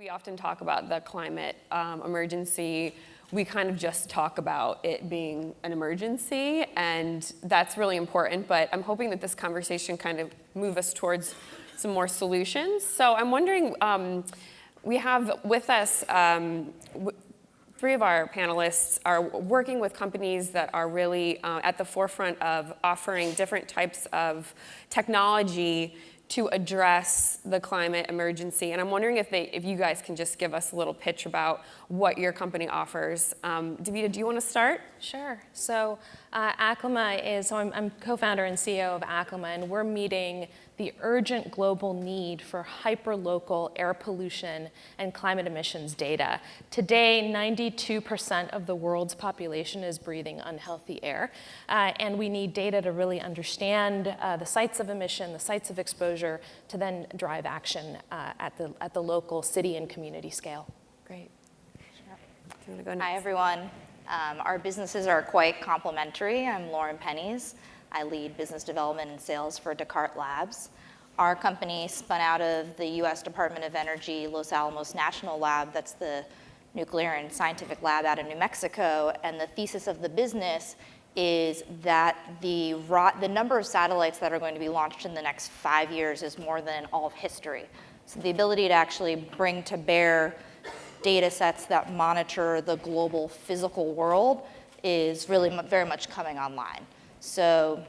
we often talk about the climate emergency, we kind of just talk about it being an emergency, and that's really important, but I'm hoping that this conversation kind of move us towards some more solutions. So I'm wondering, we have with us, three of our panelists are working with companies that are really at the forefront of offering different types of technology to address the climate emergency. And I'm wondering if you guys can just give us a little pitch about what your company offers. Davida, do you want to start? Sure. So ACLIMA is, so I'm co-founder and CEO of ACLIMA, and we're meeting the urgent global need for hyperlocal air pollution and climate emissions data. Today, 92% of the world's population is breathing unhealthy air, and we need data to really understand the sites of emission, the sites of exposure, to then drive action at the local city and community scale. Great. Do you want to go next? Hi, everyone. Our businesses are quite complementary. I'm Lauren Penneys. I lead business development and sales for Descartes Labs. Our company spun out of the US Department of Energy Los Alamos National Lab. That's the nuclear and scientific lab out of New Mexico. And the thesis of the business is that the number of satellites that are going to be launched in the next 5 years is more than all of history. So the ability to actually bring to bear data sets that monitor the global physical world is really very much coming online. So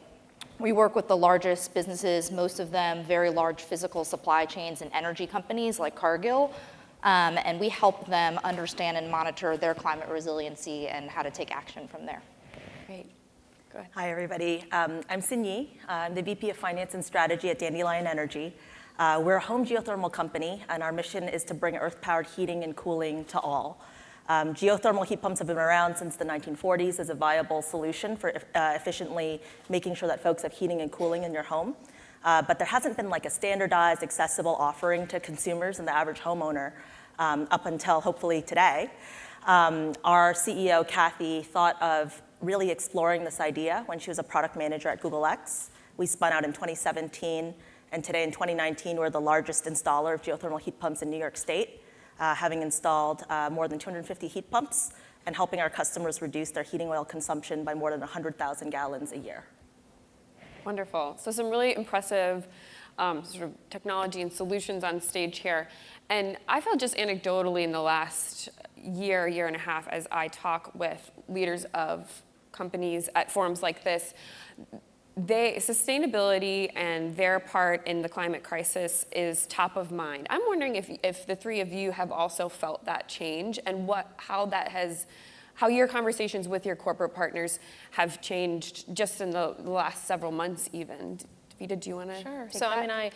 we work with the largest businesses, most of them very large physical supply chains and energy companies like Cargill, and we help them understand and monitor their climate resiliency and how to take action from there. Great. Go ahead. Hi, everybody. I'm Sinye. I'm the VP of Finance and Strategy at Dandelion Energy. We're a home geothermal company, and our mission is to bring earth-powered heating and cooling to all. Geothermal heat pumps have been around since the 1940s as a viable solution for efficiently making sure that folks have heating and cooling in your home. But there hasn't been like a standardized, accessible offering to consumers and the average homeowner up until hopefully today. Our CEO, Kathy, thought of really exploring this idea when she was a product manager at Google X. We spun out in 2017, and today in 2019, we're the largest installer of geothermal heat pumps in New York State, having installed more than 250 heat pumps and helping our customers reduce their heating oil consumption by more than 100,000 gallons a year. Wonderful. So some really impressive sort of technology and solutions on stage here. And I felt just anecdotally in the last year and a half as I talk with leaders of companies at forums like this, sustainability and their part in the climate crisis is top of mind. I'm wondering if the three of you have also felt that change and how your conversations with your corporate partners have changed just in the last several months even. Davida, do you want to? Sure. So that?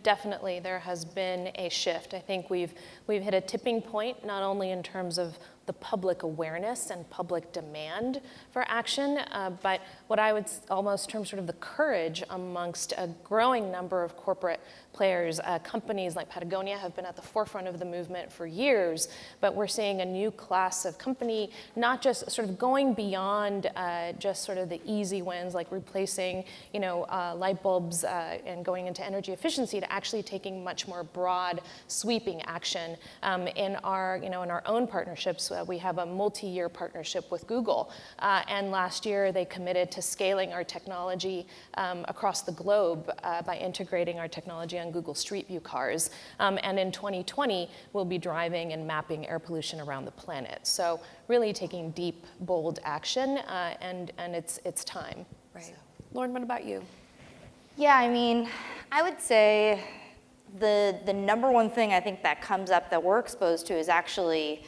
Definitely there has been a shift. I think we've hit a tipping point, not only in terms of the public awareness and public demand for action, but what I would almost term sort of the courage amongst a growing number of corporate players. Companies like Patagonia have been at the forefront of the movement for years, but we're seeing a new class of company, not just sort of going beyond just sort of the easy wins like replacing, light bulbs and going into energy efficiency, to actually taking much more broad, sweeping action. In our own partnerships, we have a multi-year partnership with Google, and last year they committed to scaling our technology across the globe by integrating our technology on Google Street View cars. And in 2020, we'll be driving and mapping air pollution around the planet. So really taking deep, bold action, and it's time. Right. So. Lauren, what about you? Yeah, I would say the number one thing I think that comes up that we're exposed to is actually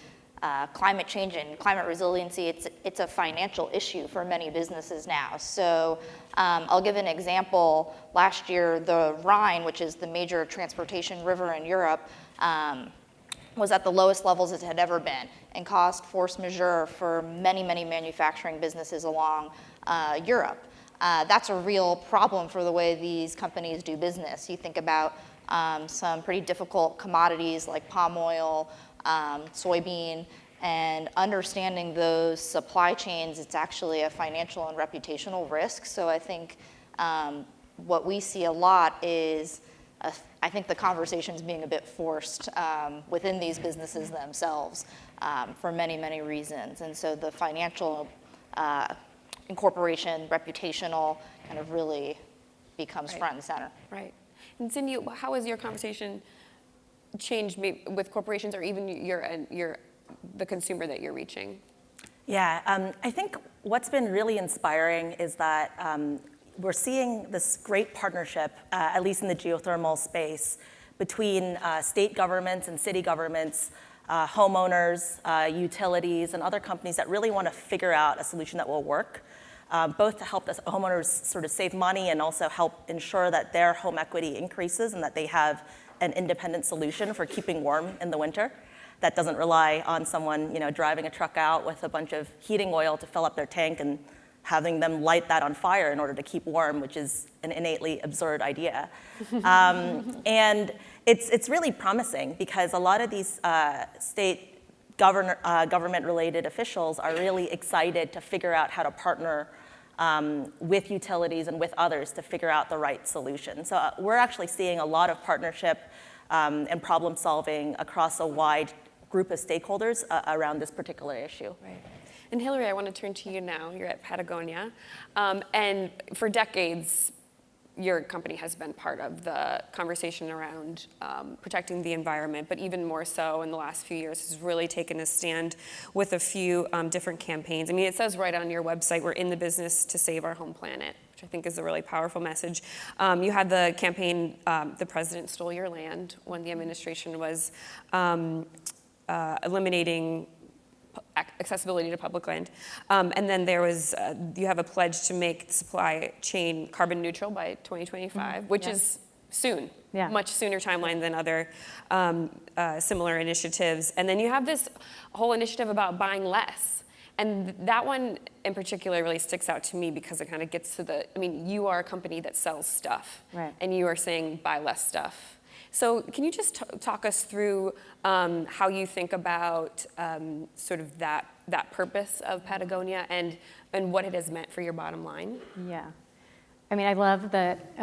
climate change and climate resiliency. It's a financial issue for many businesses now. So I'll give an example. Last year, the Rhine, which is the major transportation river in Europe, was at the lowest levels it had ever been and caused force majeure for many, many manufacturing businesses along Europe. That's a real problem for the way these companies do business. You think about some pretty difficult commodities like palm oil, soybean, and understanding those supply chains, it's actually a financial and reputational risk. So I think what we see a lot is I think the conversation's being a bit forced within these businesses themselves for many, many reasons. And so the financial incorporation, reputational, kind of really becomes front and center. Right. And Sinye, how has your conversation changed with corporations or even the consumer that you're reaching? Yeah, I think what's been really inspiring is that we're seeing this great partnership, at least in the geothermal space, between state governments and city governments, homeowners, utilities, and other companies that really want to figure out a solution that will work, both to help the homeowners sort of save money and also help ensure that their home equity increases and that they have an independent solution for keeping warm in the winter that doesn't rely on someone, driving a truck out with a bunch of heating oil to fill up their tank and having them light that on fire in order to keep warm, which is an innately absurd idea. And it's really promising because a lot of these state government-related officials are really excited to figure out how to partner with utilities and with others to figure out the right solution. So we're actually seeing a lot of partnership and problem solving across a wide group of stakeholders around this particular issue. Right. And Hilary, I want to turn to you now. You're at Patagonia. And for decades, your company has been part of the conversation around protecting the environment, but even more so in the last few years has really taken a stand with a few different campaigns. I mean, it says right on your website, we're in the business to save our home planet, which I think is a really powerful message. You had the campaign, The President Stole Your Land, when the administration was eliminating accessibility to public land. And then there was, you have a pledge to make the supply chain carbon neutral by 2025, which is soon, much sooner timeline than other similar initiatives. And then you have this whole initiative about buying less. And that one in particular really sticks out to me because it kind of gets to you are a company that sells stuff. Right. And you are saying buy less stuff. So can you just talk us through how you think about sort of that purpose of Patagonia and what it has meant for your bottom line? Yeah. I mean, I love that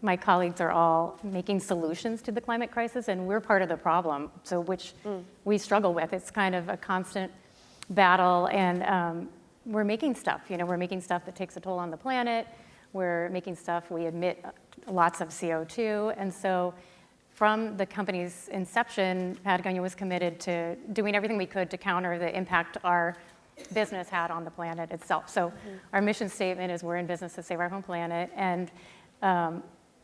my colleagues are all making solutions to the climate crisis, and we're part of the problem, so which we struggle with. It's kind of a constant battle, and we're making stuff. We're making stuff that takes a toll on the planet. We're making stuff, we emit lots of CO2, and so from the company's inception, Patagonia was committed to doing everything we could to counter the impact our business had on the planet itself. So our mission statement is we're in business to save our home planet, and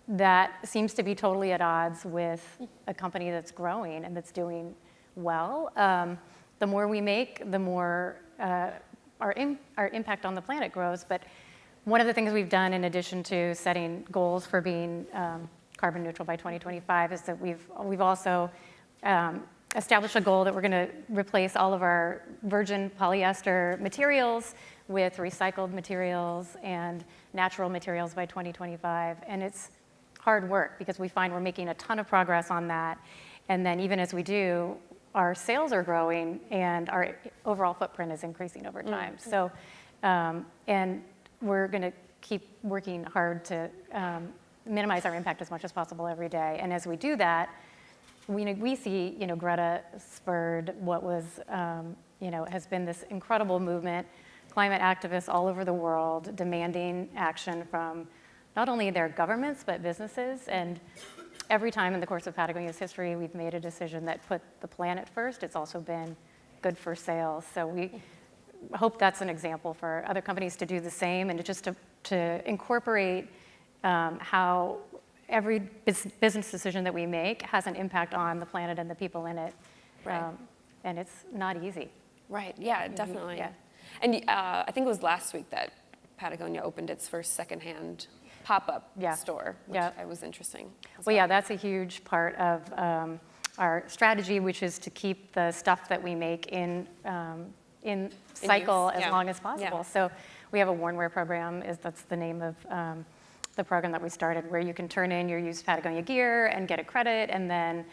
that seems to be totally at odds with a company that's growing and that's doing well. The more we make, the more our impact on the planet grows. But one of the things we've done in addition to setting goals for being carbon neutral by 2025 is that we've also established a goal that we're going to replace all of our virgin polyester materials with recycled materials and natural materials by 2025. And it's hard work because we find we're making a ton of progress on that. And then even as we do, our sales are growing and our overall footprint is increasing over time. So, and we're going to keep working hard to minimize our impact as much as possible every day. And as we do that, we see, Greta spurred what was, has been this incredible movement, climate activists all over the world demanding action from not only their governments, but businesses. And every time in the course of Patagonia's history, we've made a decision that put the planet first. It's also been good for sales. So we hope that's an example for other companies to do the same and just to incorporate how every business decision that we make has an impact on the planet and the people in it. Right. And it's not easy. Right, yeah, definitely. Yeah. And I think it was last week that Patagonia opened its first secondhand pop-up store, which was interesting. Well, yeah, that's a huge part of our strategy, which is to keep the stuff that we make in cycle as long as possible. Yeah. So we have a worn-wear program, that's the name of the program that we started, where you can turn in your used Patagonia gear and get a credit and then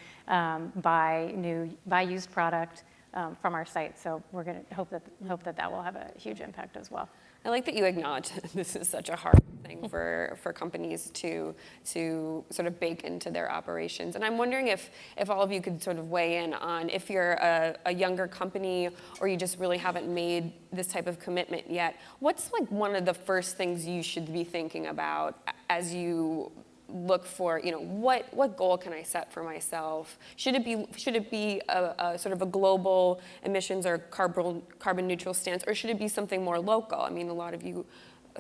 buy used product from our site. So we're going to hope that will have a huge impact as well. I like that you acknowledge this is such a hard thing. thing for companies to sort of bake into their operations. And I'm wondering if all of you could sort of weigh in on if you're a younger company or you just really haven't made this type of commitment yet, what's like one of the first things you should be thinking about as you look for, what goal can I set for myself? Should it be a sort of a global emissions or carbon neutral stance, or should it be something more local? I mean, a lot of you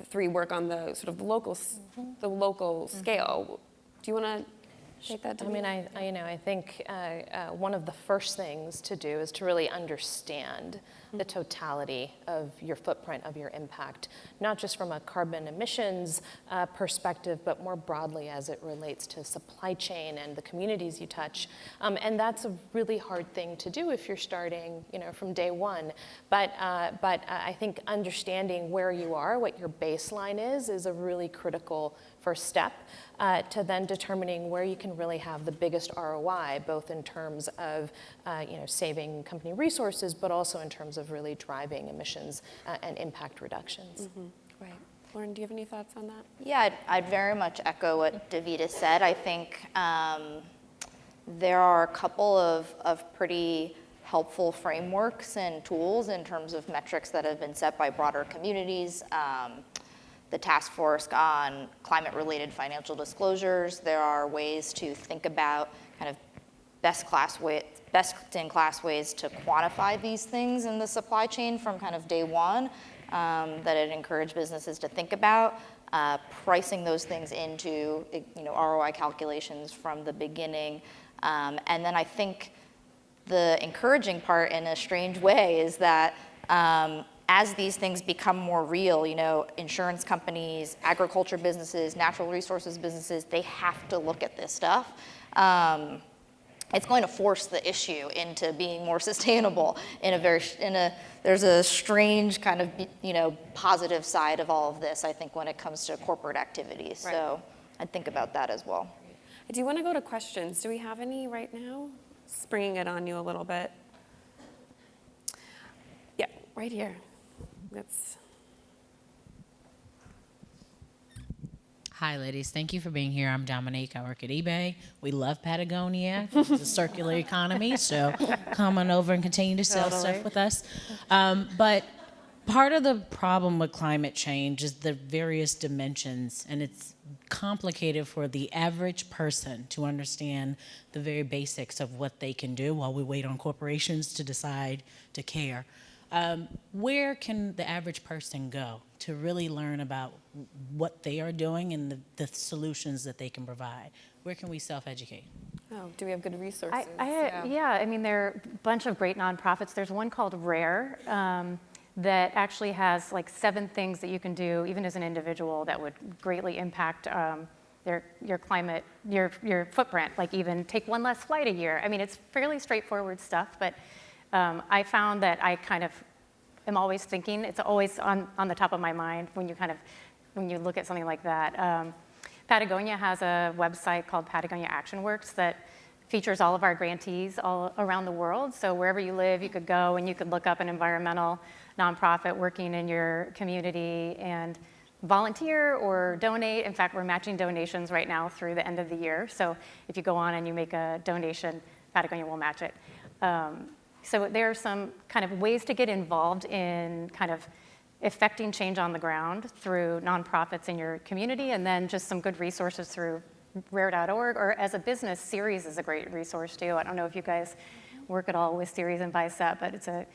three work on the sort of the local scale. Do you want to take that? I mean, I think one of the first things to do is to really understand the totality of your footprint, of your impact, not just from a carbon emissions perspective, but more broadly as it relates to supply chain and the communities you touch. And that's a really hard thing to do if you're starting, from day one. But I think understanding where you are, what your baseline is a really critical first step to then determining where you can really have the biggest ROI, both in terms of saving company resources, but also in terms of really driving emissions and impact reductions. Mm-hmm. Right. Lauren, do you have any thoughts on that? Yeah, I'd very much echo what Davida said. I think there are a couple of pretty helpful frameworks and tools in terms of metrics that have been set by broader communities. The task force on climate-related financial disclosures. There are ways to think about kind of best-in-class ways to quantify these things in the supply chain from kind of day one that I'd encourage businesses to think about. Pricing those things into ROI calculations from the beginning. And then I think the encouraging part in a strange way is that as these things become more real, insurance companies, agriculture businesses, natural resources businesses, they have to look at this stuff. It's going to force the issue into being more sustainable there's a strange kind of, positive side of all of this, I think, when it comes to corporate activities. Right. So I'd think about that as well. I do want to go to questions. Do we have any right now? Springing it on you a little bit. Yeah, right here. Hi, ladies. Thank you for being here. I'm Dominique. I work at eBay. We love Patagonia. It's a circular economy, so come on over and continue to sell stuff with us. But part of the problem with climate change is the various dimensions, and it's complicated for the average person to understand the very basics of what they can do while we wait on corporations to decide to care. Where can the average person go to really learn about what they are doing and the solutions that they can provide? Where can we self-educate? Oh, do we have good resources? I mean, there are a bunch of great nonprofits. There's one called RARE that actually has like 7 things that you can do, even as an individual, that would greatly impact your climate, your footprint. Like even take one less flight a year. I mean, it's fairly straightforward stuff, but I found that I kind of am always thinking, it's always on the top of my mind when you look at something like that. Patagonia has a website called Patagonia Action Works that features all of our grantees all around the world. So wherever you live, you could go and you could look up an environmental nonprofit working in your community and volunteer or donate. In fact, we're matching donations right now through the end of the year. So if you go on and you make a donation, Patagonia will match it. So there are some kind of ways to get involved in kind of affecting change on the ground through nonprofits in your community, and then just some good resources through rare.org, or as a business, Ceres is a great resource too. I don't know if you guys work at all with Ceres and Bicep, but it's a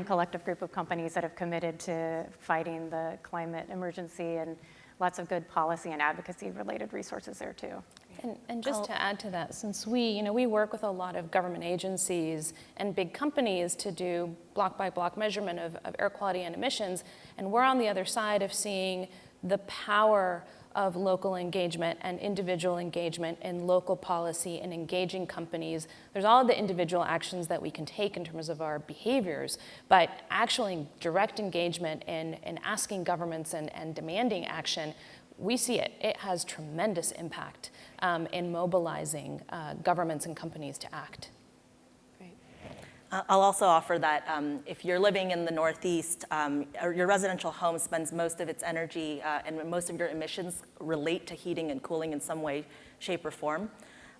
collective group of companies that have committed to fighting the climate emergency, and lots of good policy and advocacy related resources there too. And just to add to that, since we work with a lot of government agencies and big companies to do block by block measurement of air quality and emissions, and we're on the other side of seeing the power of local engagement and individual engagement in local policy and engaging companies. There's all of the individual actions that we can take in terms of our behaviors, but actually direct engagement in asking governments and demanding action, we see it. It has tremendous impact in mobilizing governments and companies to act. Great. I'll also offer that if you're living in the Northeast, or your residential home spends most of its energy and most of your emissions relate to heating and cooling in some way, shape, or form.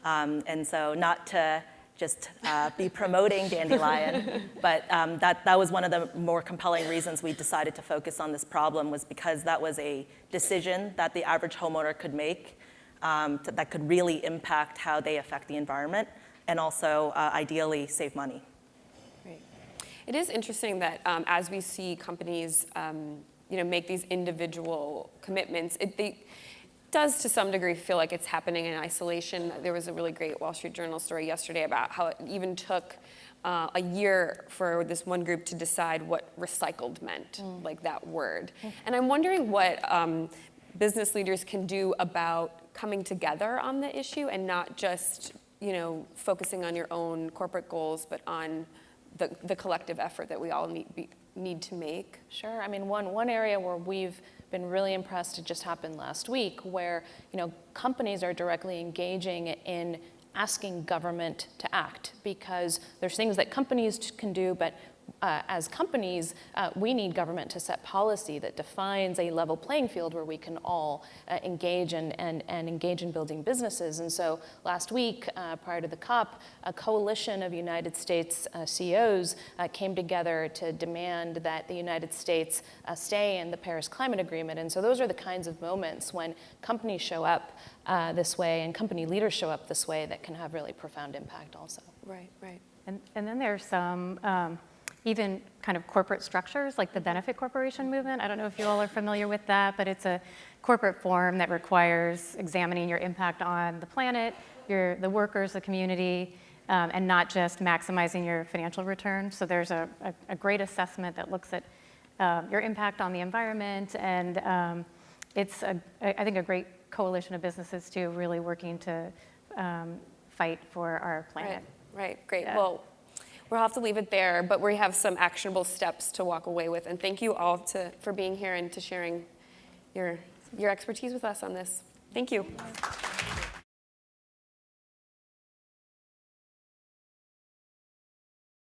And so not to just be promoting Dandelion, but that was one of the more compelling reasons we decided to focus on this problem, was because that was a decision that the average homeowner could make that could really impact how they affect the environment and also ideally save money. It is interesting that as we see companies, make these individual commitments, it does to some degree feel like it's happening in isolation. There was a really great Wall Street Journal story yesterday about how it even took a year for this one group to decide what recycled meant, like that word. And I'm wondering what business leaders can do about coming together on the issue and not just, focusing on your own corporate goals, but on the collective effort that we all need to make. Sure. I mean, one area where we've been really impressed, it just happened last week, where companies are directly engaging in asking government to act, because there's things that companies can do, but as companies, we need government to set policy that defines a level playing field where we can all engage and engage in building businesses. And so last week, prior to the COP, a coalition of United States CEOs came together to demand that the United States stay in the Paris Climate Agreement. And so those are the kinds of moments when companies show up this way and company leaders show up this way that can have really profound impact also. Right. And then there's some even kind of corporate structures, like the benefit corporation movement. I don't know if you all are familiar with that, but it's a corporate form that requires examining your impact on the planet, the workers, the community, and not just maximizing your financial return. So there's a great assessment that looks at your impact on the environment, and it's, I think, a great coalition of businesses too, really working to fight for our planet. Right. Great. Yeah. Well, we'll have to leave it there, but we have some actionable steps to walk away with. And thank you all for being here and to sharing your expertise with us on this. Thank you.